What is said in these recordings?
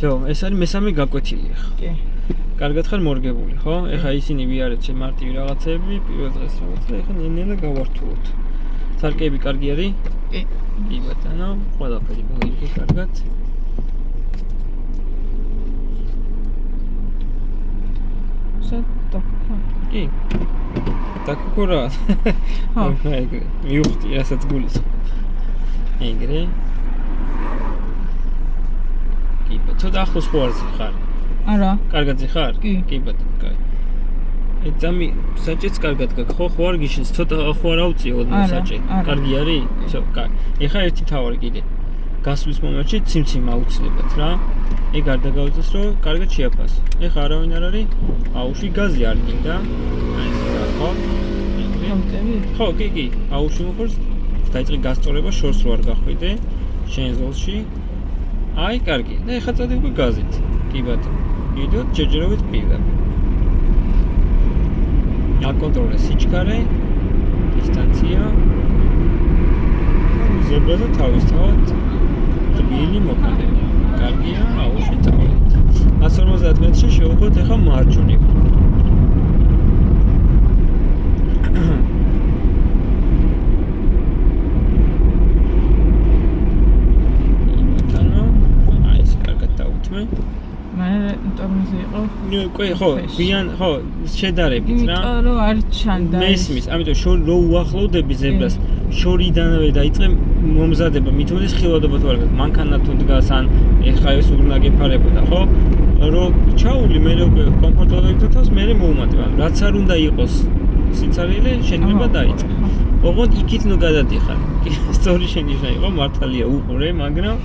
ხო, ეს არის მესამე გაკვეთილი ახლა. კი. კარგად ხარ მორგებული, ხო? ეხა ისინი ვიარეთ მარტივი რაღაცეები, პირველ დღეს რაღაცა და ეხა ნელ-ნელა გავართულოთ. სარკეები კარგი არის? კი. კი ბატონო, ყველაფერი მოიგე კარგად. კი. დაკუკურა. ხო. ეგრე. მივხვდი, რასაც გულისხმობ. ეგრე. კი, ცოტა ახლოს ხო არ ხარ? არა. კარგად ხარ? კი. კი ბატონო, კაი. ძამი საჭეც კარგად გაქვს, ხო არ გიშენს, ცოტა ხო არ ავწიო ოდნავ საჭე. კარგი არის? всё, კაი. ეხა ერთი თავარი კიდე. გასვლის მომენტში ციმციმ აუცილებლად რა. ეგ არ დაგავიწყოს, რომ კარგად შეაფასო. ეხა არავინ არ არის? აუში გაზი არ გინდა. აი ეს რა ხო? ხო, კი. აუში მოხორს დაიწყე გასწორება, შორს რო არ გახვიდე შენ ზოლში. აი, კარგი. და ეხა წადი უკვე გაზით. კი ბატონო. მიდოთ ჯერჯერობით პირდაპირ. აკონტროლე სიჩქარე, დისტანცია. ზებრაზე თავისთავად რბილი მოქმედება. კარგია, აუში წავედით. 150 მეტრში შევხვდეთ ეხა მარჯვნივ. ტორმიზი იყო. კი, ხო, გვიან, ხო, შედარებით რა. იმიტომ რომ არ ჩანდა. მესმის, ამიტომ რო უახლოვდები ზებრას, შორიდანვე დაიწყე მომზადება, მithოდეს ხილვადობა თუ არ გაქვს. მანქანა თუ დგას ან ეხა ეს უგნაგეფარებოდა, ხო? რო ჩაული მე რო კომფორტულად იქნას, მე მოუმატება. რაც არ უნდა იყოს სიცარიელე, შენება დაიწყე. ოღონდ იქით ნუ გადადიხარ. სწორი შენიშნა იყო, მართალია უყურე, მაგრამ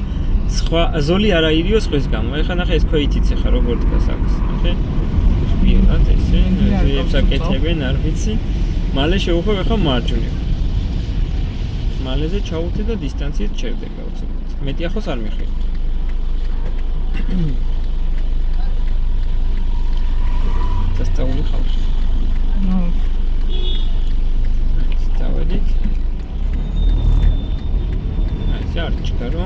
სხვა ზოლი არა ირიო სხვის გამო. ეხლა ნახე ეს ქვეითიც ეხა როგორ დგას აქვს. ნახე. პირად ესე, ზეებს აკეთებენ, არ ვიცი. მალე შევხვევ ეხლა მარჯვნივ. მალეზე ჩავუვდე და დისტანციით ჩერდე გავცნობთ. მეტი ახლოს არ მიხილ. დასწაული ხალხი. დავედით. აი, ჯარჭკარო.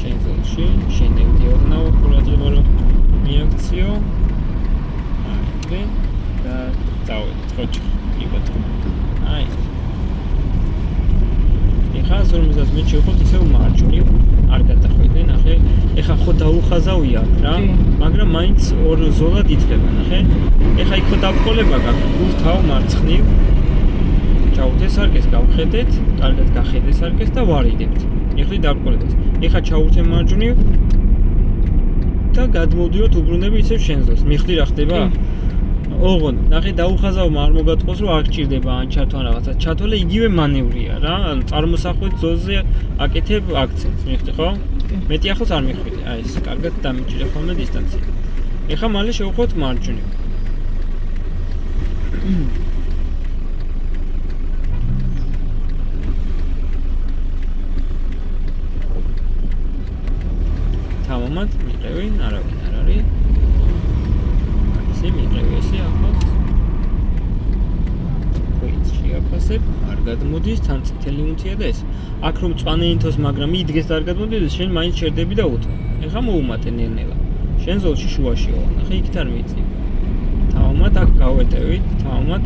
შენ ზოლში, შენელდი ოდნავ ყურადღება რომ მიაქციო. აი, და დავედით ხოჭი. კი ბატონო. აი. ეხა 50 მეტრში ვიყოთ ისევ მარჯვნივ, არ გადახვიდე, ნახე. ეხა ხო დაუხაზავია რა, მაგრამ მაინც ორ ზოლად იწება, ნახე. ეხა იქ ხო დაბრკოლება გაქვს, გულთავ მარცხნივ. ჩავუვდე სარკეს, გავხედეთ, კარგად გახედე სარკეს და ვარიდებთ. ეხლა დაბრკოლებას. ეხა ჩავუვდე მარჯვნივ და გადმოვდივართ უბრუნები ისევ შენზოს. მიხდი რა ხდება? ოღონდ, ნახე დაუხაზავმა არ მოგატყოს რომ არ გჭირდება ან ჩათვალა რაღაცა. ჩათვალე იგივე მანევრია რა. ანუ წარმოსახვით ზოლზე აკეთებ აქცენტს, მიხდი ხო? მეტი ახლოს არ მიხვიდე. აი ეს კარგად დამიჭირე ხოლმე დისტანცია. ეხლა მალე შევხვდეთ მარჯვნივ. თამამად მიყევი, არავინ არ არის. ესე მიყევი ესე ახლოს. ვეიც შეაფასებ, არ გადმოდის, თან წითელი უნთია და ეს. აქ რომ მწვანე ინთოს, მაგრამ იდგეს და არ გადმოდიდეს, შენ მაინც შერდები და უთო. ეხლა მოუმატე ნელ-ნელა. შენ ზოლში შუაში ვარ, ნახე იქით არ მიიწევ. თამამად აქ გავეტევით, თამამად.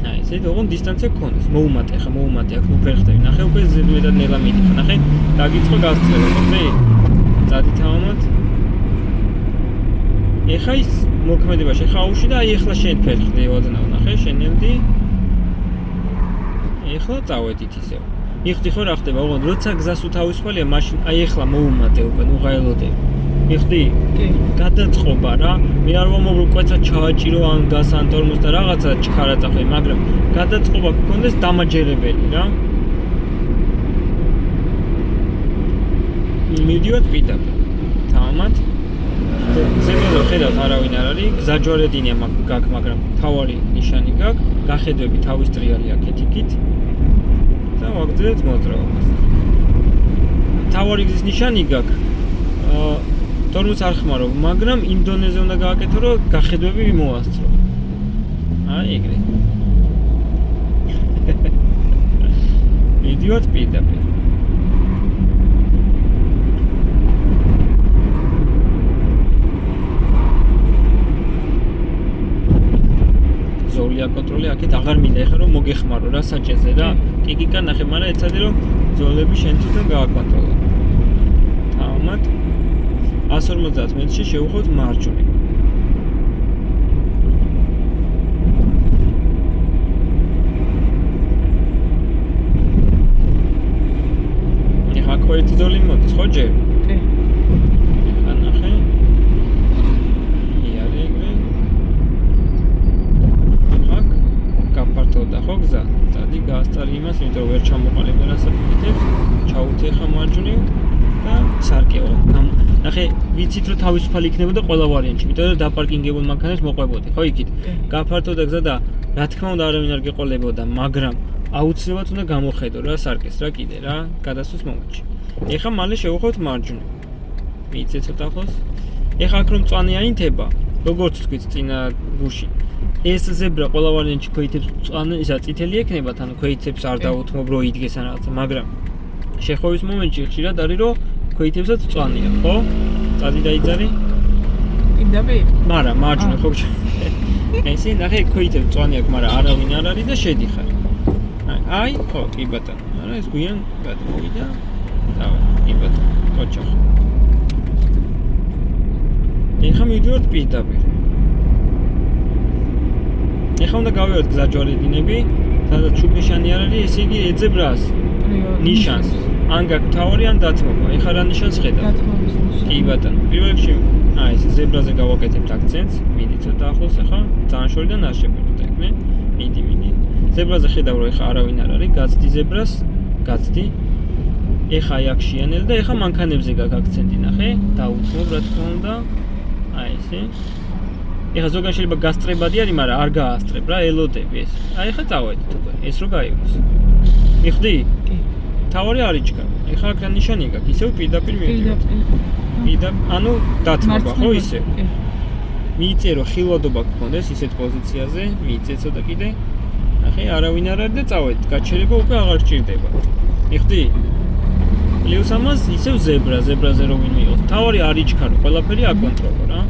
აი ესე ოღონდ დისტანცია გქონდეს. მოუმატე, ხა მოუმატე აქ ნუ ფერხდები. ნახე უკვე ზედმეტად ნელა მიდიხარ. ნახე, დაგიწყო გასწრება, მოხდი? წადი თამამად. ეხა ის მოქმედებაში ხაუში და აი ეხლა შენ ფერხდი ოდნავ, ნახე, შენელდი. ეხლა წავედით ისევ. მიხდი ხო რა ხდება, ოღონდ როცა გზას უთავისუფალია, მაშინ აი ეხლა მოუმატე უკვე, ნუ გაელოდები. მიხდი? კი. გადაწყობა რა. მე არ ვამობ კვეცა ჩავაჭირო ან გას ან ტორმოს და რაღაცა ჩქარა წახვი, მაგრამ გადაწყობა გქონდეს დამაჯერებელი რა. მიდივართ პირდაპირ. თამამად. ზემოდან ხედავთ არავინ არ არის, გზაჯვარედინია გაქვს, მაგრამ თავარი ნიშანი გაქვს, გახედვები თავის ტრიალი აქეთ იქით და ვაგრძელებთ მოძრაობას. თავარი გზის ნიშანი გაქვს. ტორმოს არ ხმარო, მაგრამ იმ დონეზე უნდა გააკეთო, რომ გახედვები მოასწრო. აი ეგრე. მიდივართ პირდაპირ. აქეთ აღარ მინდა ეხლა რომ მოგეხმარო რა საჭეზე რა. კიკიკა ნახე, მაგრამ ეცადე რომ ზოლები შენ თვითონ გააკვანტროლო. თავმად 150 მეტრში შევუხოთ მარჯვნივ. ეხლა ერთი ზოლი მოდის ხო ჯერ? კი. ეხლა ნახე. იარე ეგრე. აქ გაფართოვდა ხო გზა? წადი გაასწარი იმას, იმიტომ ვერ ჩამოყალიბე რასაკეთებს. ჩაუთი ახლა მარჯვნივ და სარკეო. ნახე, ვიცით რომ თავისუფალი იქნებოდა ყველა ვარიანტი, იმიტომ რომ დაპარკინგებულ მანქანებს მოყვებოდი, ხო იქით. გაფართოვდა გზა და რა თქმა უნდა არავინ არ გეყოლებოდა, მაგრამ აუცილებლად უნდა გამოხედო რა სარკეს რა კიდე რა გადასვლის მომენტში. ეხლა მალე შევუხოთ მარჯვნივ. მიწე ცოტა ხოს. ეხლა აქ რომ მწვანე აინთება, როგორც თქვით წინა გუში. ეს ზებრა ყველა ვარიანტში ქვეითებს მწვანე, ისა წითელი ექნებათ, ანუ ქვეითებს არ დაუთმობ რო იდგეს ან რაღაცა, მაგრამ შეხოვის მომენტში ხშირად არის რომ ქვეითებსაც მწვანეა, ხო? წადი დაიძარი. პირდაპირ? მაგრამ მარჯვნივ ხო? ესე ნახე ქვეითებს მწვანე აქვს, მაგრამ არავინ არ არის და შედიხარ. აი, ხო, კი ბატონო. არა ეს გვიან გადმოვიდა. დავა, კი ბატონო. ოჩახ. ეხლა მივიდივართ პირდაპირ. ეხლა უნდა გავიოთ გზაჯვარედინები, სადაც შუბნიშანი არ არის, ესე იგი ეძებრას ნიშანს. ან გაქვს თავარი, ან დათმობა. ეხლა რა ნიშანს ხედავ? დათმობის ნიშანი. კი ბატონო. პირველ რიგში აი ეს ზებრაზე გავაკეთებთ აქცენტს. მიდი ცოტა ახლოს ახლა, ძალიან შორიდან არ შეგვიძლია ეგ, მიდი. ზებრაზე ხედავ რომ ეხლა არავინ არ არის, გაცდი ზებრას, გაცდი. ეხა აი აქ შიანელ და ეხა მანქანებზე გაქვს აქცენტი ნახე, დაუთმობ რა თქმა უნდა. აი ესე. ეხა ზოგადად შეიძლება გასწრებადი არის, მაგრამ არ გაასწრებ რა, ელოდები ეს. აი ეხა წავედით უკვე, ეს რო გაიგოს. მიხდი? კი. თავარი არ იჩქარ. ეხა აქ რა ნიშანი გაქვს? ისევ პირდაპირ მივიდივართ. პირდაპირ, ანუ დათმობა ხო ისე? კი. მიიწე რომ ხილვადობა გქონდეს ისეთ პოზიციაზე, მიიწე ცოტა კიდე. ნახე, არავინ არ არის და წავედით, გაჩერება უკვე აღარ სჭირდება. მიხდი? პლუს ამას ისევ ზებრაზე რომ ვინ მიიღოს. თავარი არ იჩქარო, ყველაფერი აკონტროლო რა.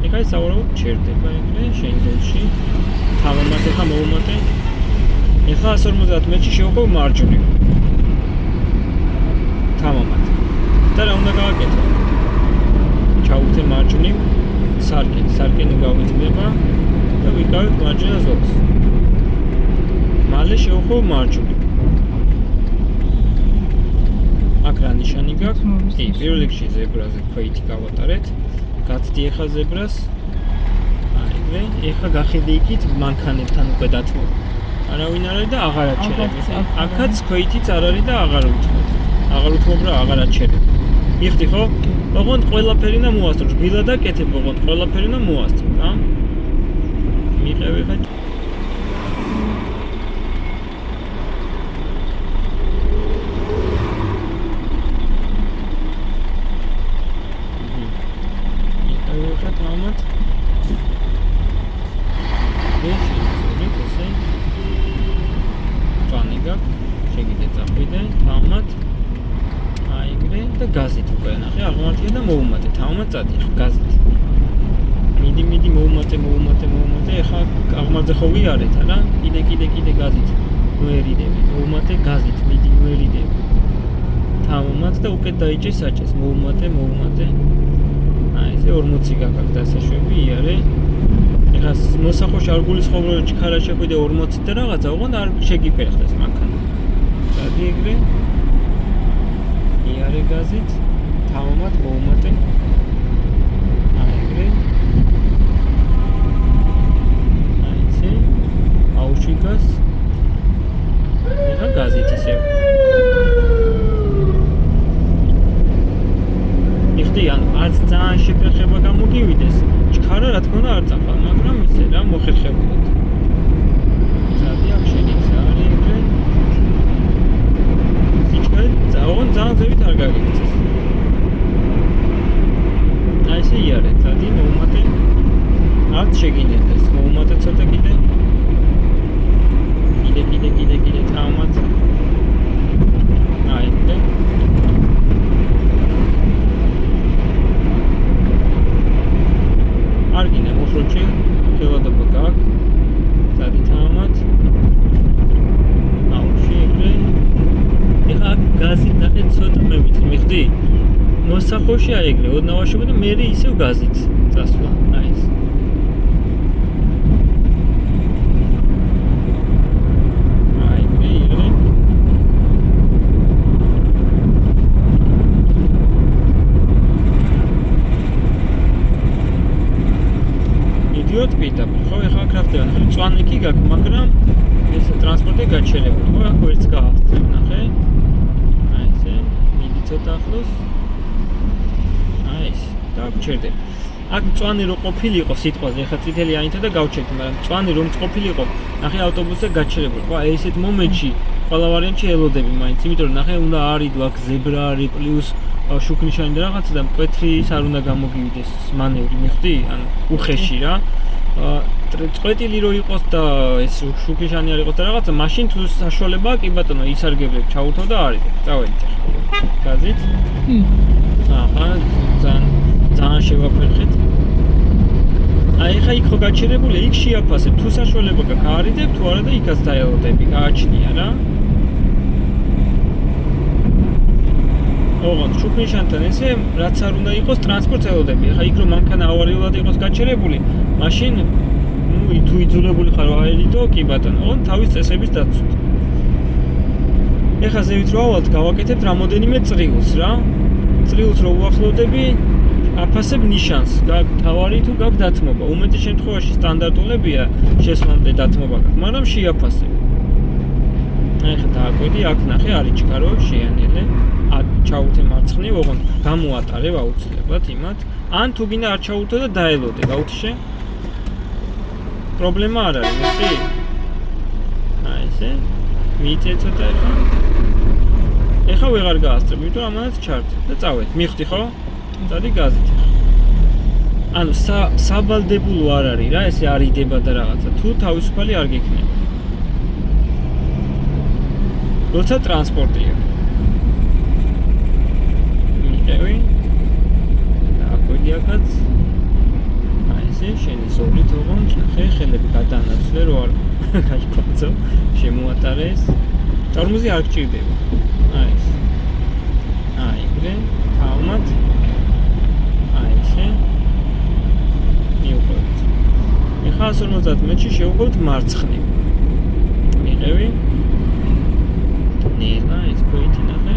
ეხა ეს სავარაუდოდ ჩერდება ეგრე შენ ზოლში. თავამაც ეხა მოუმატე. ეხა 150 მეტრში შევხვევ მარჯვნივ. თავამაც. და რა უნდა გავაკეთო? ჩავუხდე მარჯვნივ, სარკენი გავიწდება და ვიკავებ მარჯვენა ზოლს. მალე შევხვევ მარჯვნივ. აქ რა ნიშანი გაქვს? კი, პირველ რიგში ზებრაზე ქვეითი გავატარეთ. გაცდი ეხა ზებრას. აი ეგრე, ეხა გახედე იქით მანქანებთან უკვე დათმობ. არავინ არ არის და აღარ აჩერები. აქაც ქვეითიც არ არის და აღარ უთმობ. აღარ უთმობ რა აღარ აჩერები. მიხდი ხო? ოღონდ ყველაფერი უნდა მოასწრო. რბილად აკეთებ ოღონდ ყველაფერი უნდა მოასწრო, რა. მიყევ ეხა და გაზით უკვე ნახე აღმართია და მოუმატე თავმად წადი ხა გაზით მიდი მოუმატე ეხა აღმართზე ხო ვიარეთ არა კიდე გაზით მოერიდები მოუმატე გაზით მიდი მოერიდები თავმად და უკეთ დაიჭე საჭეს მოუმატე აი ესე 40 გაქვს დასაშვები იარე ეხა მოსახოში არ გულისხმობ რომ ჩქარა შეხვიდე 40 და რაღაცა ოღონდ არ შეგიფერხდეს მანქანა წადი ეგრე იარე გაზით თავმად მოუმატე აი ეგრე აი ესე აუში გაზ ეხა გაზით ისე მიხდი ან არც ძალიან შეფერხება გამოგივიდეს ჩქარა რა თქმა უნდა არ წახვალ მაგრამ ისე რა მოხერხებულად წადი აქ შეგიცა არის ეგრე ოღონდ ძალიან ზევით არ გაგიქცეს. აი ესე იარე, წადი მოუმატე. არც შეგინდეს, მოუმატე ცოტა კიდე. კიდე თავმად. აი და. არ გინდა მოხროჩი, ხელადობა გაქვს. წადი თავ. გამოსახულში აი ეგრე ოდნავ და მე ისევ გაზით წასვლა. აი ეს. აი ეგრე. მიდიოთ პირდაპირ, ხო, ეხლა აქ რა ხდება? ნახე, მწვანე კი გაქვს, მაგრამ ეს ტრანსპორტი გაჩერებული, ხო, აქ ვერც გააღწევ, ნახე. აი ესე, მიდი ცოტა ახლოს. აი ეს, დავჩერდები. აქ მწვანე რო ყოფილიყო სიტყვაზე, ეხლა წითელი აინთა და გავჩერდი, მაგრამ მწვანე რომ ყოფილიყო, ნახე ავტობუსზე გაჩერებული, ხო, ესეთ მომენტში ყველა ვარიანტში ელოდები მაინც, იმიტომ რომ ნახე უნდა არიდო, აქ ზებრა არის, პლუს შუქნიშანი და რაღაცა და მკვეთრი ის არ უნდა გამოგივიდეს მანევრი, მიხვდი? ანუ უხეში რა. წყვეტილი რო იყოს და ეს შუქნიშანი არ იყოს და რაღაცა, მაშინ თუ საშუალებაა, კი ბატონო, ისარგებლებ, ჩაუთავ და არიდე. წავედით ახლა. გაზით? აჰა, ძალიან შევაფერხეთ. აი ხა იქ ხო გაჩერებული, იქ შეაფასებ, თუ საშუალება გაქვს არიდებ, თუ არა და იქაც დაელოდები, გააჩნია რა. ოღონდ შუქნიშანთან ესე რაც არ უნდა იყოს ტრანსპორტს ელოდები. ხა იქ რომ მანქანა ავარიულად იყოს გაჩერებული, მაშინ თუ იძულებული ხარ აერიდო, კი ბატონო, ოღონდ თავის წესების დაცვით. ეხლა ზევით რო ავალთ, გავაკეთებთ რამოდენიმე წრიულს რა. წრიულს რო უახლოვდები, აფასებ ნიშანს, გაქვს თავარი თუ გაქვს დათმობა. უმეტეს შემთხვევაში სტანდარტულებია შესვლამდე დათმობა გაქვს, მაგრამ შეაფასებ. აი ხა დააკვირდი, აქ ნახე არის ჩქარო, შეანელე. ჩაუთე მარცხნივ, ოღონდ გამოატარებ აუცილებლად იმათ. ან თუ გინდა არ ჩაუთო და დაელოდე, გაუთიშე. პრობლემა არ არის, მეტი. აი ესე. მიიწე ცოტა ეხა. ეხა ვეღარ გაასწრებ, იმიტომ ამანაც ჩარდ და წავედ. მიხვდი ხო? წადი გაზით ეხა. ანუ სავალდებულო არ არის რა, ესე არიდება და რაღაცა. თუ თავისუფალი არ გექნება. როცა ტრანსპორტია. მიყევი. დააკვირდი აქაც. აი ესე შენი ზოლით ოღონდ ნახე, ხელები გადაანაცვლე, რო არ გაიქონცო, შემოატარეს. ტორმოზი არ გჭირდება. აი ეს. აი ეგრე, თავმად. აი ესე. მივყვებით. ეხლა 150 მეტრში შევყვებით მარცხნივ. მიყევი. ნელა ეს პოინტი ნახე.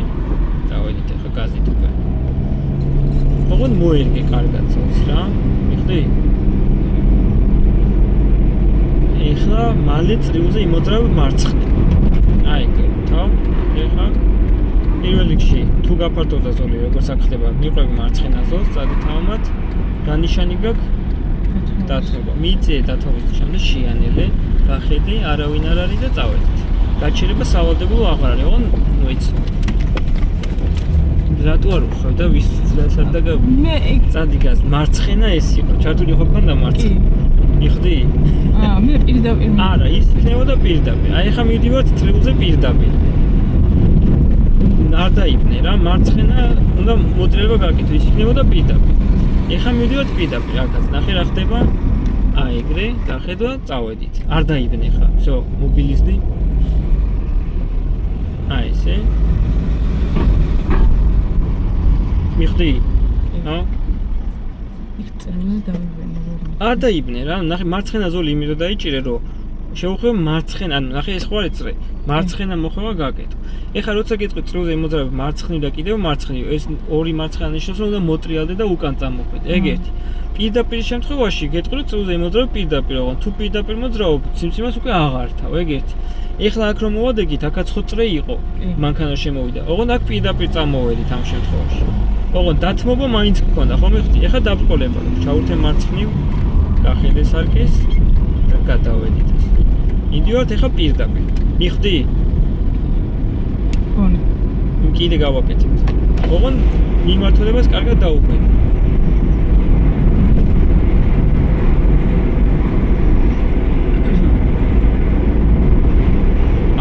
დავედით ეხლა გაზით უკვე. ოღონდ მოერგე კარგად წელს რა. მიხვდი? ეხლა მალე წრიულზე იმოძრავ მარცხნივ. აი ეგ თავ. ეხლა პირველ რიგში თუ გაფართოვდა ზოლი როგორც აქ ხდება, მიყვები მარცხენა ზოლს, წადი თავმად. განიშანი გაქვს დათმობა. მიიწე დათმობის ნიშანი და შეანელე. გახედი, არავინ არ არის და წავედით. გაჩერება სავალდებულო აღარ არის, ოღონდ მოიცი. რატო არ უხავ და ვის ძილას არ დაგა? მე წადი გაზ, მარცხენა ეს იყო, ჩართული ხო ქონდა მარცხენა. მიხვდი? მე პირდაპირ. არა, ის იქნებოდა პირდაპირ. აი ხა მივდივართ წრიულზე პირდაპირ. არ დაიბნე რა, მარცხენა უნდა მოტრიალება გაკეთო, ის იქნებოდა პირდაპირ. ეხა მივდივართ პირდაპირ, აქაც ნახე რა ხდება. აი ეგრე, დახედვა, წავედით. არ დაიბნე ხა, всё, მობილიზდი. აი ესე. მიხვდი? ხო? იქ წერილზე დავიბენე. არ დაიბნე რა, ნახე მარცხენა ზოლი იმით დაიჭირე, რომ შეუხვევ მარცხენა, ანუ ნახე ეს ხო არის წრე. მარცხენა მოხვევა გაკეთო. ეხლა როცა გეტყვი წრიულზე იმოძრავებ მარცხნივ და კიდევ მარცხნივ, ეს ორი მარცხენა ნიშნავს, რომ უნდა მოტრიალდე და უკან წამოხვიდე. ეგ ერთი. პირდაპირ შემთხვევაში გეტყვი წრიულზე იმოძრავებ პირდაპირ, ოღონდ თუ პირდაპირ მოძრავ, სიმსიმას უკვე აღარ თავ, ეგ ერთი. ეხლა აქ რომ მოვადგით, აქაც ხო წრე იყო, მანქანა შემოვიდა. ოღონდ აქ პირდაპირ წამოვედით ამ შემთხვევაში. ოღონდ დათმობა მაინც გქონდა, ხო მიხვდი? ეხლა დაბრკოლება, ჩაუთე მარცხნივ, გახედე სარკის და გადავედით. მიდივართ ეხლა პირდაპირ. მიხვდი? გონი. კიდე გავაკეთებთ. ოღონდ მიმართულებას კარგად დაუკვირდით.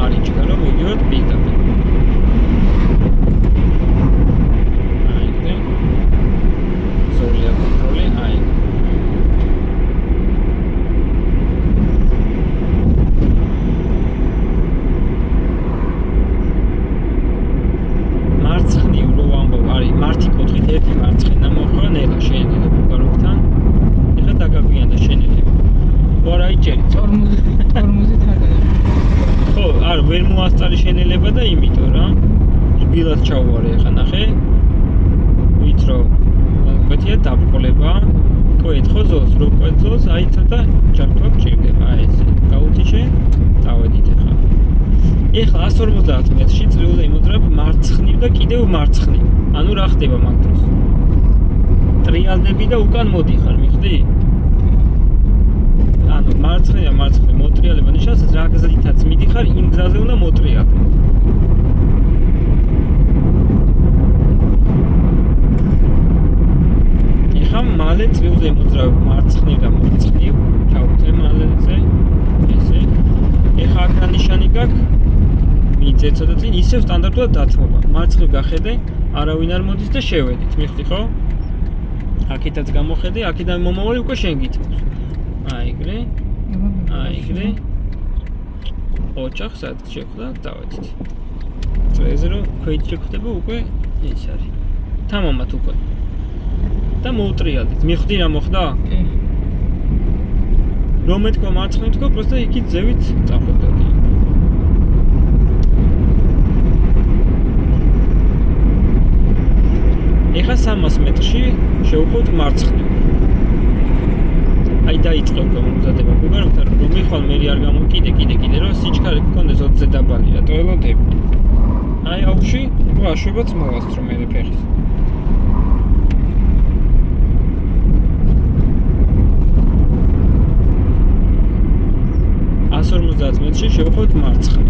არის ჩქარო, მიდივართ პირდაპირ. აი ეგრე. ზოლია კონტროლი, აი. მარტი კუთხით ერთი ვერ მოასწარი შენელება და იმიტომ რა. რბილად ჩაუვარე ახლა ნახე. ვით რომ კონკრეტია დაბრკოლება. კვეთხო ზოლს, რო კვეთზოლს, აი ცოტა ჯართვა გჭირდება, აი ესე. გაუთიშე, წავედით ახლა. ეხლა 150 მეტრში წრიულზე იმოძრაებ მარცხნივ და კიდევ მარცხნივ. ანუ რა ხდება მაგ დროს? ტრიალდები და უკან მოდიხარ, მიხვდი? ანუ მარცხნიდან მარცხნივ მოტრიალება ნიშნავს რა გზითაც მიდიხარ, იმ გზაზე უნდა მოტრიალდე. ეხლა მალე წრიულზე იმოძრაებ მარცხნივ და მარცხნივ, ჩავწე მალეზე. ესე. ეხლა აქ რა ნიშანი გაქვს? მიიწე ცოტა წინ ისევ სტანდარტულად დათმობა. მარცხნივ გახედე, არავინ არ მოდის და შევედით, მიხვდი ხო? აქეთაც გამოხედე, აქედან მომავალი უკვე შენ გითხოვს. აი ეგრე. აი ეგრე. ოჯახს ადრე შეხვდა, დავედით. წრეზე რომ ქვით შეხვდება უკვე ის არის. თამამად უკვე. და მოუტრიალდით. მიხვდი რა მოხდა? რომ მეთქვა მარცხნივ თქო, პროსტა იქით ზევით წახვდოდი. ეხლა 300 მეტრში შევხვდით მარცხნივ. აი დაიწყო გამომზადება გუგარებთან რომ მიხვალ მე არ გამო კიდე რომ სიჩქარე გქონდეს 20-ზე დაბალი რატო ელოდები. აი აუში ვაშვებაც მოვასწრო მე ფეხის. მეტრში შევხვდით მარცხნივ.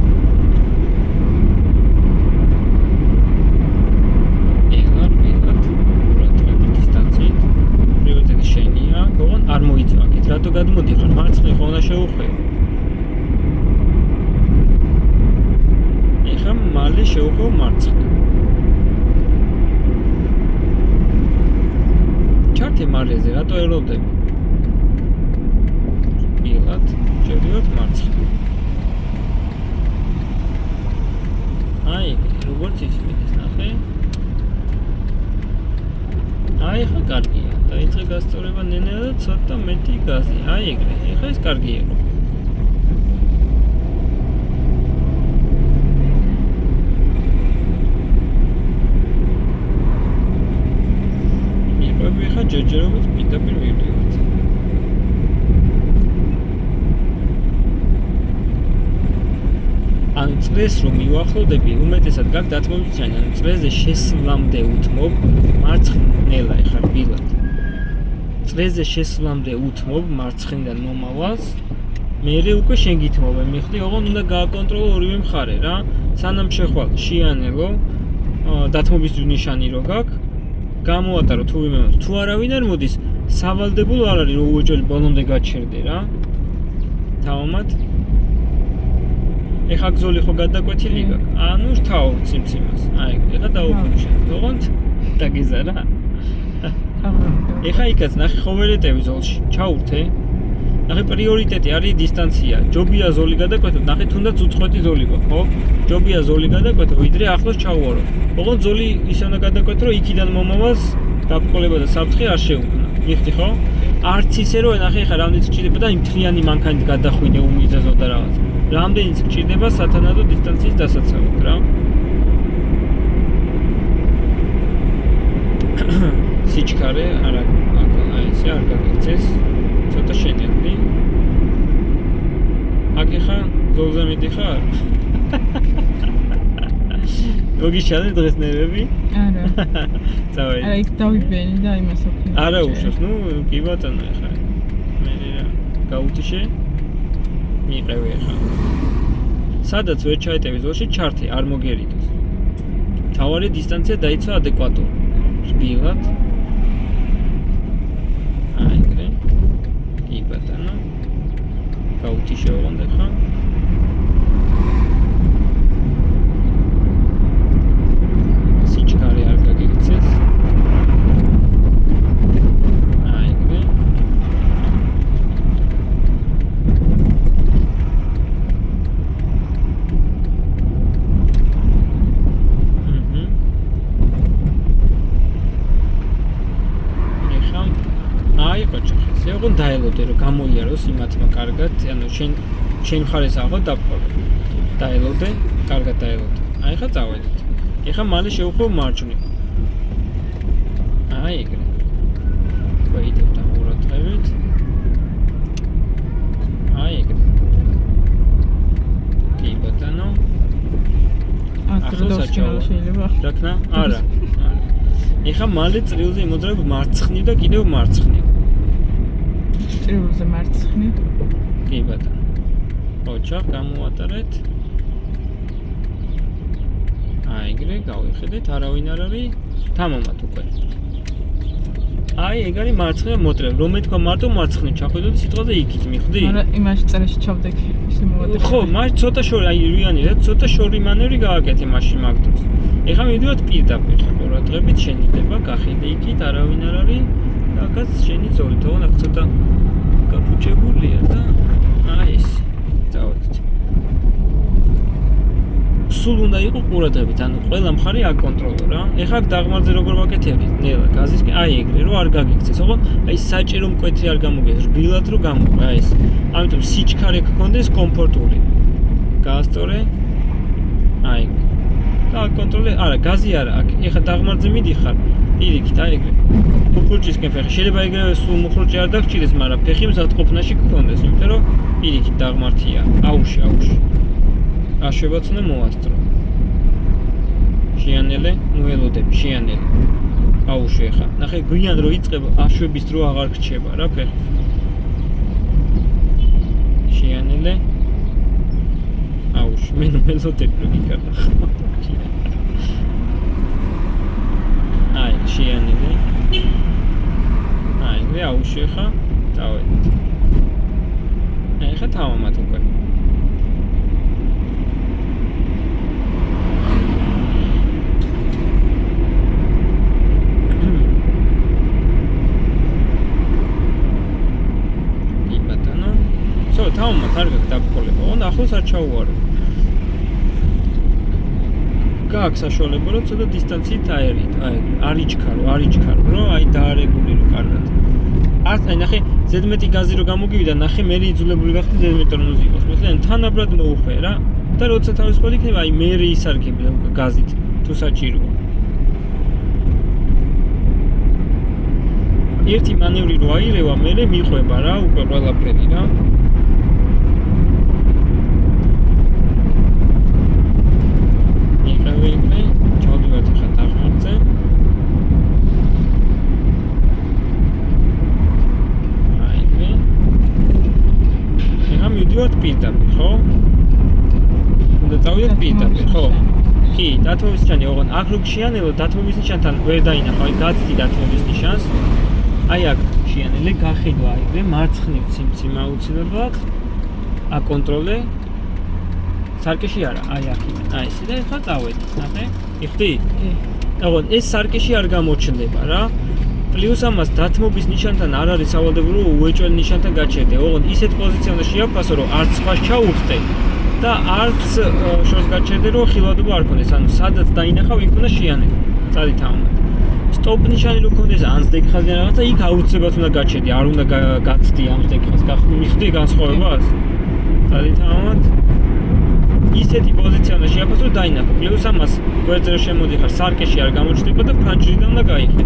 არ მოიწვა აქეთ, რატო გადმოდიხარ? მარცხნივ ხო უნდა შევხვეო. ეხლა მალე შევხვეო მარცხნივ. ჩართე მარეზე, რატო ელოდები? პირად შევდივართ მარცხნივ. აი, როგორც ისმის ნახე. აი, ხა კარგია. დაიწყე გასწორება ნენელა და ცოტა მეტი გაზი. აი ეგრე. ეხლა ეს კარგია. მიყევი ხა ჯერჯერობით პირდაპირ მივდივართ. ან წრეს რომ მივახლოვდები, უმეტესად გაქვს დათმობის ჭაი, ან წრეზე შესვლამდე უთმობ მარცხნელა ეხლა რბილად. წრეზე შესვლამდე უთმობ მარცხნიდან მომავალს, მერე უკვე შენ გითმობე, მიხვდი, ოღონდ უნდა გააკონტროლო ორივე მხარე რა. სანამ შეხვალ შეანელო, დათმობის ნიშანი რო გაქვს, გამოატარო თუ ვინმე, თუ არავინ არ მოდის, სავალდებულო არ არის რომ უეჭველი ბოლომდე გაჩერდე რა. თავმად ეხა გზოლი ხო გადაკვეთილი გაქვს. ანუ რთავ ციმციმას. აი, ეხა დაუბრუნე. ოღონდ დაგიზა რა. ეხა იქაც ნახე ხოვერეტები ზოლში. ჩაურთე. ნახე პრიორიტეტი არის დისტანცია. ჯობია ზოლი გადაკვეთო, ნახე თუნდაც უწყვეტი ზოლი გქონდა, ხო? ჯობია ზოლი გადაკვეთო, ვიდრე ახლოს ჩაუვარო. ოღონდ ზოლი ისე უნდა გადაკვეთო, რომ იქიდან მომავალს დაბრკოლება და საფრთხე არ შეუქმნა. მიხვდი ხო? არც ისე რომ ნახე ეხა რამდენიც გჭირდება და იმ მთლიანი მანქანით გადახვიდე უმიზეზო და რაღაც. რამდენიც გჭირდება სათანადო დისტანციის დასაცავად რა. სიჩქარე არა, აი ესე არ გაგიქცეს. ცოტა შენელდი. აქ ეხა ზოლზე მიდიხარ? მოგიშალე დღეს ნერვები? არა. წავედი. არა, იქ დავიბენი და იმას ვქნა. არა უშავს, ნუ კი ბატონო ეხა. მე რა გაუთიშე? მიყევი ეხა. სადაც ვერ ჩაეტევი ზოლში ჩართე, არ მოგერიდოს. თავარი დისტანცია დაიცვა ადეკვატურად. რბილად. აი ეგრე. კი ბატონო. გაუთიშე ოღონდ ეხა. სიჩქარე არ გაგიქცეს. აი ეგრე. აი ყოჩახეს. ეგონ დაელოდე რომ გამოიაროს იმათმა კარგად, ანუ შენ მხარეს აღო დაბყოლე. დაელოდე, კარგად დაელოდე. აი ხა წავედით. ეხა მალე შევხვევ მარჯვნივ. აი ეგრე. ვეიდებ და მურატებით. აი ეგრე. კი ბატონო. ახლა შეიძლება. რაკნა? არა. ეხა მალე წრიულზე იმოძრაებ მარცხნივ და კიდევ მარცხნივ. წრიულზე მარცხნივ. კი ბატონო. ოჩახ გამოვატარეთ. აი ეგრე გავიხედეთ, არავინ არ არის. თამამად უკვე. აი ეგ არის მარცხნივ მოტრევ. რომ მეთქვა მარტო მარცხნივ ჩახვიდოდი სიტყვაზე იქით, მიხვდი? მაგრამ იმაში წერაში ჩავდექ ისე მოვადე. ხო, მას ცოტა შორი, აი რვიანი რა, ცოტა შორი მანევრი გააკეთე მაშინ მაგ დროს. ეხლა მივიდივართ პირდაპირ, ყურადღებით შენიდება, გახედე იქით, არავინ არ არის. აქაც შენი ზოლი, თორემ აქ ცოტა გაფუჭებულია და აი ეს. წავედით. სულ უნდა იყოს ყურადღებით, ანუ ყველა მხარე აკონტროლო რა. ეხლა აქ დაღმართზე როგორ ვაკეთებდით? ნელა, გაზისკენ, აი ეგრე, რომ არ გაგიქცეს, ოღონ აი საჭირო მკვეთრი არ გამოგეს, რბილად რომ გამოვა, აი ეს. ამიტომ სიჩქარე გქონდეს კომფორტული. გაასწორე. აი. და აკონტროლე, არა, გაზი არა აქ. ეხლა დაღმართზე მიდიხარ, პირიქით, აი ეგრე. მუხლუჭისკენ ფეხი, შეიძლება ეგრევე სულ მუხლუჭი არ დაგჭირდეს, მაგრამ ფეხი მზადყოფნაში გქონდეს, იმიტომ რომ პირიქით დაღმართია. აუში. აშვებაც უნდა მოასწრო. შეანელე, მოელოდები, შეანელე. აუში ეხა. ნახე, გვიან რო იწყება, აშვების დრო აღარ გრჩება რა ფეხი. შეანელე. აუში, მე მოელოდები რო გიკარდა. აი, შეანელე. აი, მე აუში ეხა, წავედით. ეხა თამამად უკვე. თამამად კარგად დაგყოლება. ოღონდ ახლოს არ ჩაუვარო. გააქვს საშუალება, რომ ცოტა დისტანციით აერით, აი, არიჩქარო, რომ აი დაარეგულირო კარგად. არც აი ნახე, ზედმეტი გაზი რო გამოგივიდა, ნახე მე იძულებული გახდი ზედმეტი ტონუზი იყოს. მოკლედ თანაბრად მოუხვე რა. და როცა თავისუფალი იქნება, აი მე ისარგებია უკვე გაზით, თუ საჭიროა. ერთი მანევრი რო აირევა, მე მიყვება რა, უკვე ყველაფერი რა. ვიგნე, ჩავდივართ ახლა დაღმართზე. აი ეგრე. ეხლა მივდივართ პირდაპირ, ხო? უნდა წავიდეთ პირდაპირ, ხო? კი, დათმობის ნიშანი, ოღონ აქ რო შეანელო, დათმობის ნიშანთან ვერ დაინახავ, აი გაცდი დათმობის ნიშანს. აი აქ შეანელე, გახედვა აი ეგრე, მარცხნივ ციმციმ აუცილებლად. აკონტროლე. სარკეში არა, აი აქ. აი ესე და ეხლა წავედი, ნახე? იხდი? კი. ოღონ ეს სარკეში არ გამოჩნდება რა. პლუს ამას დათმობის ნიშანთან არ არის სავალდებულო უეჭველ ნიშანთან გაჩერდე. ოღონ ისეთ პოზიცია უნდა შეაფასო, რომ არც სხვას ჩაუხდე და არც შორს გაჩერდე, რომ ხილვადობა არ ქონდეს. ანუ სადაც დაინახავ, იქ უნდა შეანელო. წადი თამამად. სტოპ ნიშანი რო ქონდეს ანსდეკ ხაზი რაღაცა, იქ აუცილებლად უნდა გაჩერდი, არ უნდა გაცდი ანსდეკ ხაზს. მიხდი განსხვავებას? წადი თამამად. ისეთი პოზიცია უნდა შეაფასო, რომ დაინახო. პლუს ამას გვერდზე შემოდიხარ, სარკეში არ გამოჩნდება და ფანჯრიდან უნდა გაიხედე.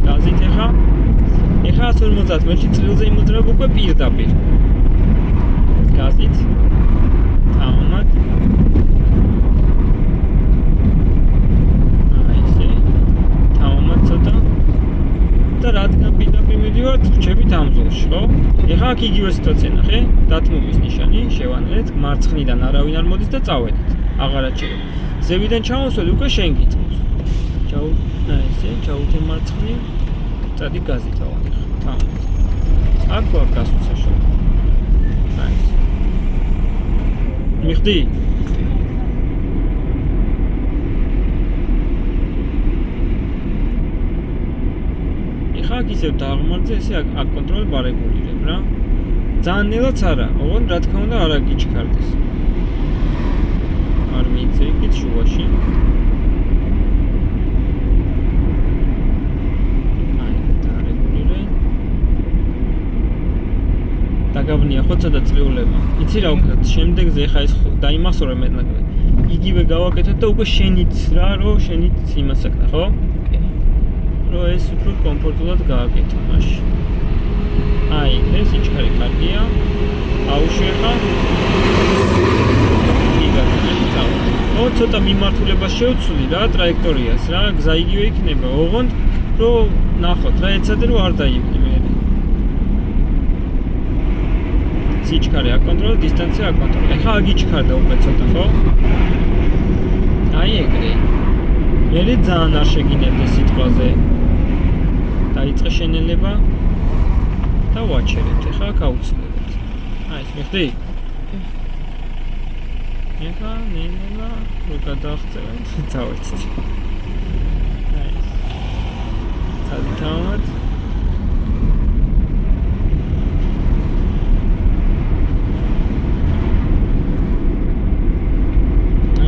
გაზით ეხა 150 მეტრში წრილზე იმოძრაებ უკვე პირდაპირ. გაზით. თამამად. აი ესე. თამამად ცოტა. და რადგან პირდაპირ მივდივართ, ვრჩებით ამ ზოლში, ხო? ეხა აქ იგივე სიტუაცია ნახე, დათმობის ნიშანი, შევანელეთ, მარცხნიდან არავინ არ მოდის და წავედით. აღარ აჩერებ. ზევიდან ჩავასველი უკვე შენ გიწევს. აი ესე, ჩავუთე მარცხნივ. წადი გაზით ავანეხ. თამამად. აქ ვარ გასულ საშუალო. აი ესე. მიხდი? აქ ისევ დაღმართზე ესე აკონტროლებ არეგულირებ რა. ძალიან ნელაც არა, ოღონ რა თქმა უნდა არ აგიჩქარდეს. არ მიიწე იქით შუაში. აი, დაარეგულირე. გამნია ხო ცოტა წრიულება. იცი რა ვქნათ, შემდეგზე ხა ეს დაიმახსოვრე მეტნაკლებად. იგივე გავაკეთოთ და უკვე შენით რა, რომ შენით იმას აკნა, ხო? რომ ეს უფრო კომფორტულად გააკეთო მაშინ. აი, ეს სიჩქარე კარგია. აუშვეხა. ო ცოტა მიმართულებას შევცვლი რა ტრაექტორიას რა გზა იგივე იქნება ოღონდ რომ ნახოთ რა ეცადე რომ არ დაივლი მე სიჩქარე აკონტროლო დისტანცია აკონტროლო ეხა აგიჩქარდა უკვე ცოტა ხო აი ეგრე მე ძალიან არ შეგინებდა სიტყვაზე დაიწყე შენელება და ვაჩერებთ ეხა გაუცლებთ აი ეს მიხდი ეხა ნელა რო გადახცევთ წავედით. აი. ცალკეულად.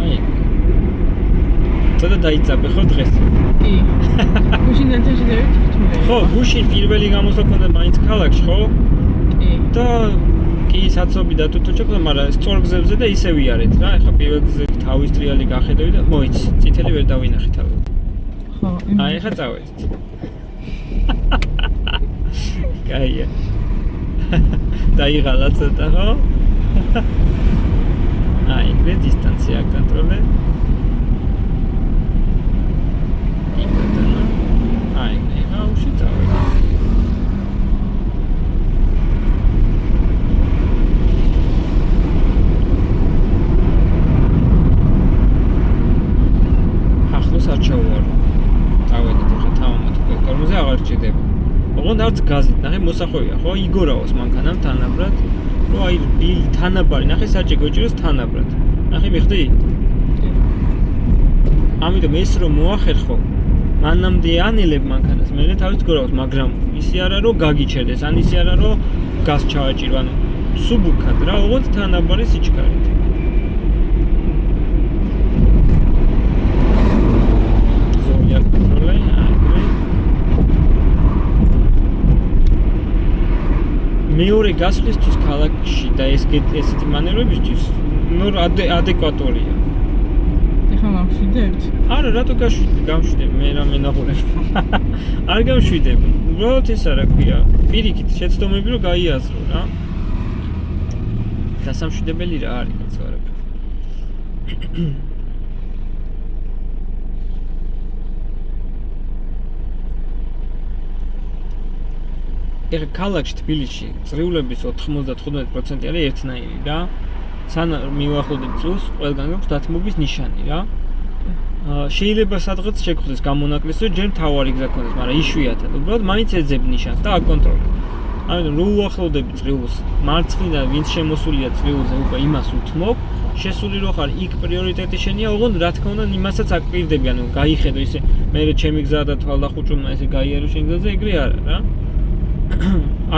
აი. ცოტა დაიწაბე ხო დღეს? კი. გუშინ დაწესდებით? ხო, გუშინ პირველი გამოსვლა ქონდა მაინც ქალაქში, ხო? კი. და კი საცობი და თუთუჩებდა, მაგრამ სწორ გზებზე და ისე ვიარეთ რა. ეხლა პირველ გზაზე თავის ტრიალი გახედავი და მოიცი, წითელი ვერ დავინახე თავი. ხო. აი, ეხლა წავედით. კაია. დაიღალა ცოტა, ხო? აი, ეს დისტანცია კონტროლე. აი, ეხლა უში წავედით. ოღონდ არც გაზით ნახე მოსახვევია ხო იგორაოს მანქანამ თანაბრად რომ აი ბილი თანაბარი ნახე საჭე გოჭიროს თანაბრად ნახე მიხდი ამიტომ ეს რომ მოახერხო მანამდე ანელებ მანქანას მე თავის გორაოს მაგრამ ისი არა რომ გაგიჩერდეს ან ისი არა რომ გაზ ჩავაჭირო ანუ სუბუქად რა ოღონდ თანაბარი სიჩქარით ზოლია კონტროლე მეორე გასვლისთვის ქალაქში და ესეთი მანევრებისთვის ნუ ადეკვატორია. ეხლა გამშვიდებთ? არა, რატო გამშვიდებ? მე რა მენახურებ. არ გამშვიდებ. უბრალოდ ეს არა ქვია. პირიქით შეცდომები რომ გაიაზრო რა. დასამშვიდებელი რა არის კაცოარებ. ეხლა ქალაქში თბილისში წრიულების 95% არის ერთნაირი რა. სანამ მივახლოვდეთ წულს, ყველგან გაქვს დათმობის ნიშანი რა. შეიძლება სადღაც შეგხვდეს გამონაკლისი, რომ ჯერ თავარი გზა ქონდეს, მაგრამ იშვიათად. უბრალოდ მაინც ეძებ ნიშანს და აკონტროლებ. ამიტომ რო უახლოვდები წრიულს, მარცხნიდან ვინც შემოსულია წრიულზე, უკვე იმას უთმობ, შესული რო ხარ, იქ პრიორიტეტი შენია, ოღონდ რა თქმა უნდა, იმასაც აკპირდები, ანუ გაიხედო ისე, მე ჩემი გზა და თვალდახუჭულმა ესე გაიარო შენ გზაზე, ეგრე არა რა.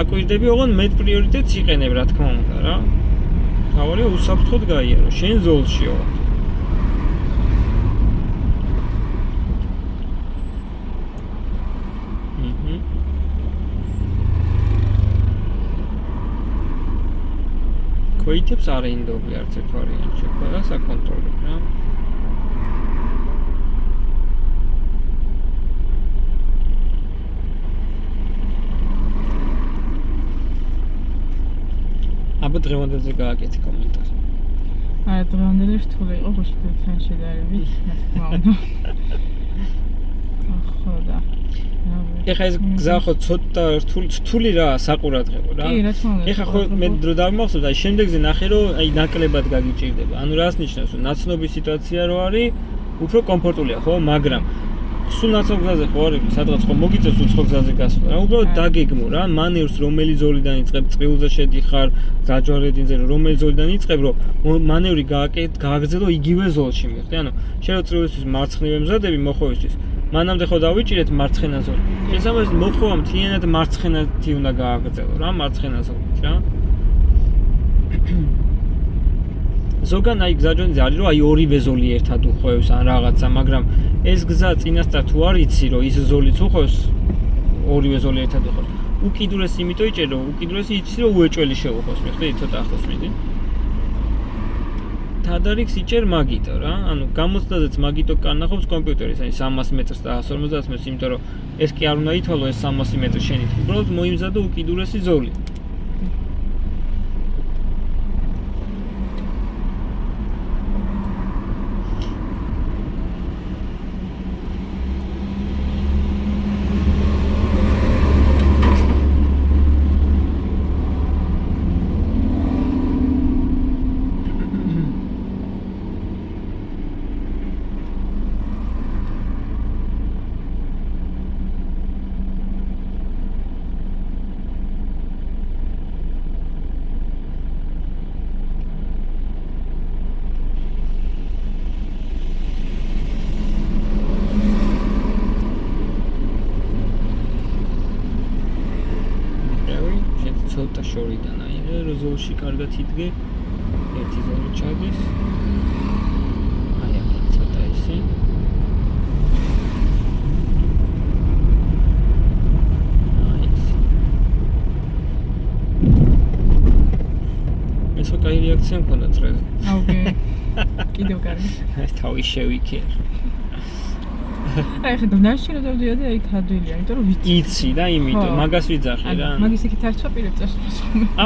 აკვირდები ოღონდ მეტ პრიორიტეტს იყენებ რა თქმა უნდა რა. თავარია უსაფრთხოდ გაიარო შენ ზოლშიო. ქოითებს არ ინდობი არც ერთ ვარიანტში, ყველას აკონტროლებ რა. აბა დღევანდელზე გააკეთე კომენტარი. არა, დღევანდელი რთული იყო გუშინთან შედარებით, რა თქმა უნდა. ხო და. ეხა ეს გზა ხო ცოტა რთული რა, საყურადღებო რა. კი, რა თქმა უნდა. ეხა ხო მე დრო დავიმახსოვდა, აი შემდეგზე ნახე რომ აი ნაკლებად გაგიჭირდება. ანუ რას ნიშნავს, რომ ნაცნობი სიტუაცია რო არის, უფრო კომფორტულია ხო, მაგრამ სულ ნაცნობ გზაზე ხო არის, სადღაც ხო მოგიწევს უცხო გზაზე გასვლა რა, უბრალოდ დაგეგმო რა, მანევრს რომელი ზოლიდან იწყებ, წრიულზე შედიხარ, გზაჯვარედინზე რომელი ზოლიდან იწყებ, რომ მანევრი გააგრძელო იგივე ზოლში მიხდი, ანუ შენ რო წრიულისთვის მარცხნივე მზადები მოხოვისთვის, მანამდე ხო დავიჭირეთ მარცხენა ზოლი. შესაბამისად მოხოვა მთლიანად მარცხენათი უნდა გააგრძელო რა, მარცხენა ზოლით რა. ზოგან აი გზაჯვარედინზე არის რომ აი ორივე ზოლი ერთად უხვევს ან რაღაცა, მაგრამ ეს გზა წინასწარ თუ არ იცი რომ ის ზოლიც უხვევს, ორივე ზოლი ერთად უხვევს. უკიდურესი იმიტომ იჭერ რომ უკიდურესი იცი რომ უეჭველი შეუხოს მე ხდი ცოტა ახლოს მიდი თადარიქს იჭერ მაგიტო რა ანუ გამოცდაზეც მაგიტო კანახობს კომპიუტერის აი 300 მეტრს და 150 მეტრს იმიტომ რომ ეს კი არ უნდა ითვალო ეს 300 მეტრი შენით უბრალოდ მოიმზადო უკიდურესი ზოლი ცოტა შორიდან აიღე, რომ ზოლში კარგად იდგე. ერთი ზოლი ჩადის. აი აქ ცოტა ისე. ეს კაი რეაქცია მქონდა წრეზე. ოკეი. კიდევ კარგი. თავი შევიქერ. აი ხედავ ნაშირო დავდიოდი აი თადვილია, იმიტომ რომ ვიცი. იცი და იმიტომ მაგას ვიძახი რა. მაგის იქით არ ჩაპირებ წასვლას.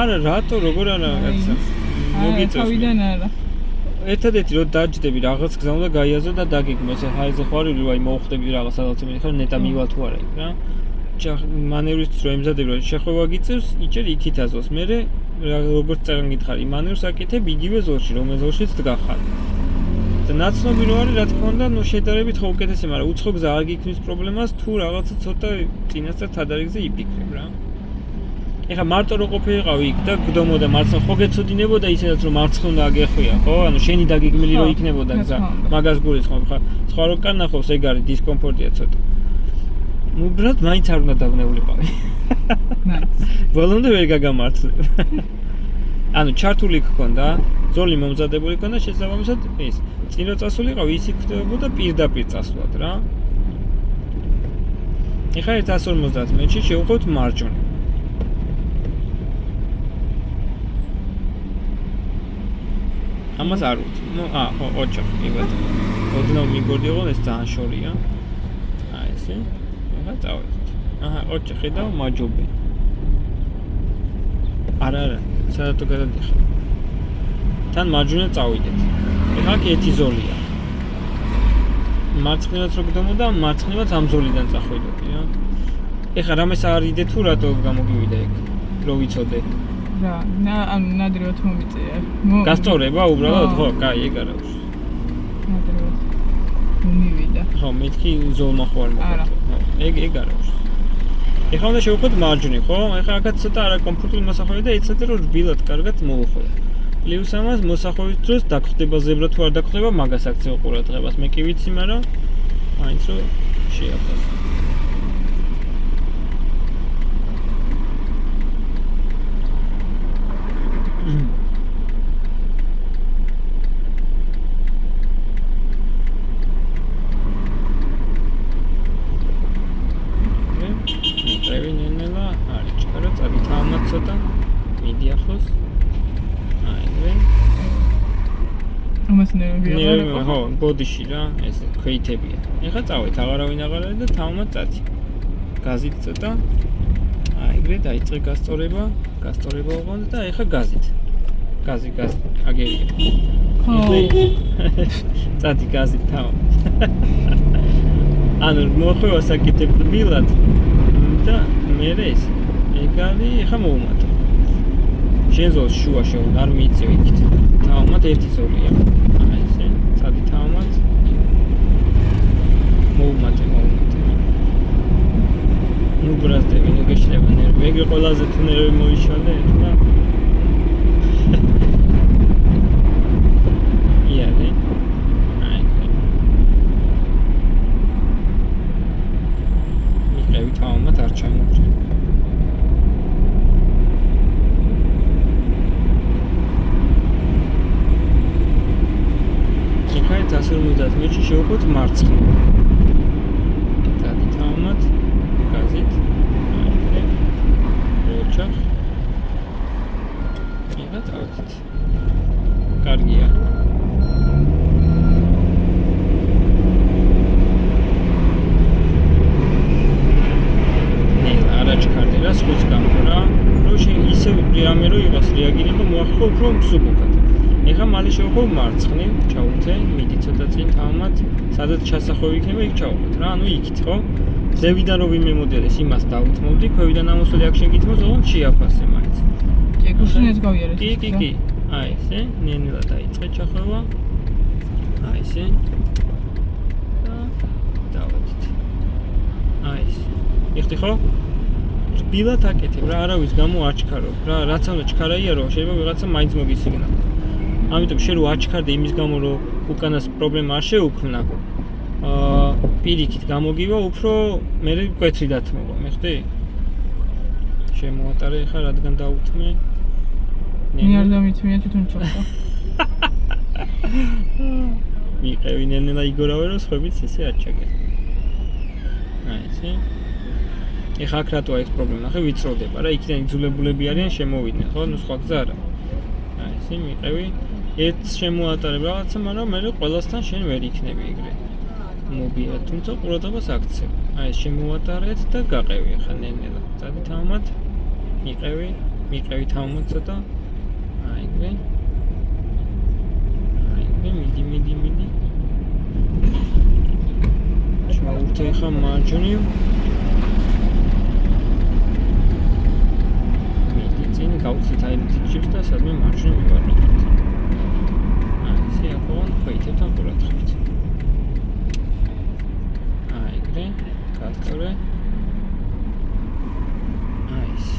არა, რატო როგორ არა რაღაცა. მოგიწევს. თავიდან არა. ერთადერთი რომ დაჯდები რაღაც გზა უნდა გაიაზრო და დაგეგმო. ეს ხაიზე ხوارილი რომ აი მოუხდები რაღაც სადაც მითხარ ნეტა მივა თუ არა იქ რა. მანევრისთვის რომ ემზადებ რომ შეხვევა გიწევს, იჭერ იქით აზოს. მე როგორც წერან გითხარი, მანევრს აკეთებ იგივე ზოლში, რომელ ზოლშიც დგახარ. და ნაცნობი რო არის, რა თქმა უნდა, ნუ შედარებით ხო უკეთესი, მაგრამ უცხო გზა არ გიქმნის პრობლემას, თუ რაღაცა ცოტა წინასწარ თადარიგზე იფიქრებ რა. ეხლა მარტო რო ყოფილიყავი იქ და გდომოდა მარცხნივ, ხო გეცოდინებოდა ისედაც რომ მარცხნივ აგეხვია, ხო? ანუ შენი დაგეგმილი რო იქნებოდა გზა. მაგას გულისხმობ ხა. სხვა რო კანახობს, ეგ არის დისკომფორტია ცოტა. ნუ უბრალოდ მაინც არ უნდა დაგნეულიყავი. ბოლომდე ვერ გაგამართლებ. ანუ ჩართული გქონდა, ზოლი მომზადებული გქონდა, შესაბამისად ის წინ რო წასულიყავი, ისი ხდებოდა პირდაპირ წასვლად რა. ეხლა 150 მეტრში შევხვდით მარჯვნივ. ამას არ ვუწევ. ნუ ხო, ოჩახი, იბათ. ოდნავ მიგორდიო, ეს ძალიან შორია. აი ესე. ეხლა წავედით. აჰა, ოჩახი და მაჯობი. არა, სადაც გადადიხარ. თან მარჯვნივ წავიდეთ. ეხლა კი ერთი ზოლია. მარცხნივაც რო გდომოდა, მარცხნივაც ამ ზოლიდან წახვიდოდი რა. ეხლა რამეს არ იდე თუ რატო გამოგივიდა ეგ? რო ვიცოდე. რა, ანუ ნადიროთ მომიწია. გასწორება უბრალოდ ხო, კაი, ეგ არა უშ. ნადიროთ. მომივიდა. ხო, მეთქი ზოლმა ხო არ მოგა. ხო, ეგ არა უშ. ეხლა უნდა შევხვდეთ მარჯვნივ, ხო? ეხლა აქაც ცოტა არაკომფორტული მოსახვევია და ეცადე რომ რბილად კარგად მოუხვია. პლუს ამას მოსახვევის დროს დაგხვდება ზებრა თუ არ დაგხვდება, მაგას აქციო ყურადღებას. მე კი ვიცი, მაგრამ მაინც რომ შეაფასო. ცოტა მიდი ახლოს. აიგე. ამას ნერვია. ხო, ბოდიში რა, ეს ქვეითებია. ეხლა წავით, აღარავინ აღარ არის და თავმად წათი. გაზით ცოტა. აიგე, დაიწყე გასწორება ოღონდ და ეხლა გაზით. გაზი, აგერია. ხო. წათი გაზით თავ. ანუ მოხვევა საკეთებ რბილად და მე ეს ეგალი ეხა მოუმატო. შენ ზოლს შუაში არ მიიწევ იქით. თავმად ერთი ზოლია. აი ესე, წადი თავმად. მოუმატე. ნუ ბრაზდები, ნუ გეშლება ნერვი. ეგრე ყველაზე თუ ნერვი მოიშალე, ეხლა. იარე. აი. მიყევი თავმად არ ჩამოვჭრე. ასორმოდათ მეჩი შევხვდით მარცხნივ. დადი თავმად, გაზით. აიგე. რა სხვის გამო რა რომ ისე რამე რო იყოს რეაგირება მოახერხო უფრო მსუბუქად ეხლა მალე შევხვევ მარცხნივ ჩავუთე მიდი ცოტა წინ თავმად სადაც ჩასახვევი იქნება იქ ჩავხოთ რა ანუ იქით ხო ზევიდან რო ვინმე მოდელეს იმას დავუთმობდი ქვევიდან ამოსული აქ შეგითმო ზოგადად შეაფასე მაინც კი გუშინაც გავიარეთ კი აი ესე ნენელა დაიწყე ჩახვევა აი ესე დავეთით აი ეს იხდი ხო რბილად აკეთებ რა არავის გამო აჩქარო რა რაც უნდა ჩქარაია რომ შეიძლება ვიღაცა მაინც მოგისიგნა ამიტომ შენ რო აჩქარდე იმის გამო რომ უკანას პრობლემა არ შეუქმნა პირიქით გამოგივა უფრო მე მკვეთრი დათმობა მე ხდი შემოატარე ხა რადგან დაუთმე მე არ დამითმია თვითონ ჩავხო მიყევი ნენელა იგორავე რომ სხვებიც ესე აჩაგე აი ესე ეხა აქ რატოა ეს პრობლემა ხე ვიწროვდება რა იქიდან იძულებულები არიან შემოვიდნენ ხო ნუ სხვა გზა არა აი ესე მიყევი ერთს შემოატარებ რაღაცა მაგრამ მე ყველასთან შენ ვერ იქნები ეგრე მობია თუმცა ყურადღებას აქცევ აი ეს შემოატარეთ და გაყევი ხა ნენელა წადი თავმად მიყევი თავმად ცოტა აი ეგრე მიდი ჩავუთე ხა მარჯვნივ მიდი წინ გავცით აი თიჭებს და სადმე მარჯვნივ ვივარდოთ აი ესე აკონ ხეითებთან ყურადღებით აი ეგრე გასწორე აი ესე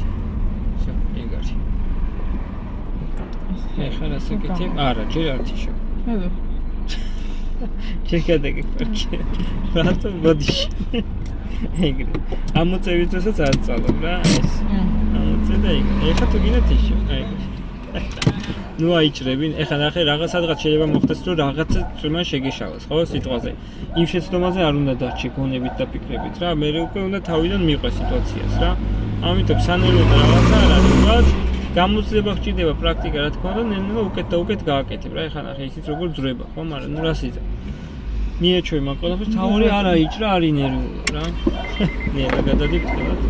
всё ეგარი ეხლა რასაკეთებ არა ჯერ არ თიშო ხედო ჩეკადეკი პარკი რატო ბოდიში ეგრე ამოწევით რასაც არ წალობ რა ეს ამოწე და ეხლა თუ გინდა თიშო აი ნუ აიჭრებინ ეხლა ნახე რაღაცადღაც შეიძლება მოხდეს რომ რაღაცა წვიმა შეგეშალოს ხო სიტყვაზე იმ შეცდომაზე არ უნდა დარჩე გონებით და ფიქრებით რა მე უკვე უნდა თავიდან მიყვე სიტუაციას რა ამიტომ სანერვო და რაღაცა არ არის უბრალოდ გამოცდილება ხჭირდება პრაქტიკა რა თქმა უნდა ნენელა უკეთ და უკეთ გააკეთებ რა ეხლა ნახე ისიც როგორ ძრება ხო მაგრამ ნუ რა სიძა მიეჩვე მაგ ყველაფერს თავი არ აიჭრა არ ინერვიულა რა ნელა გადადი ფრთხილად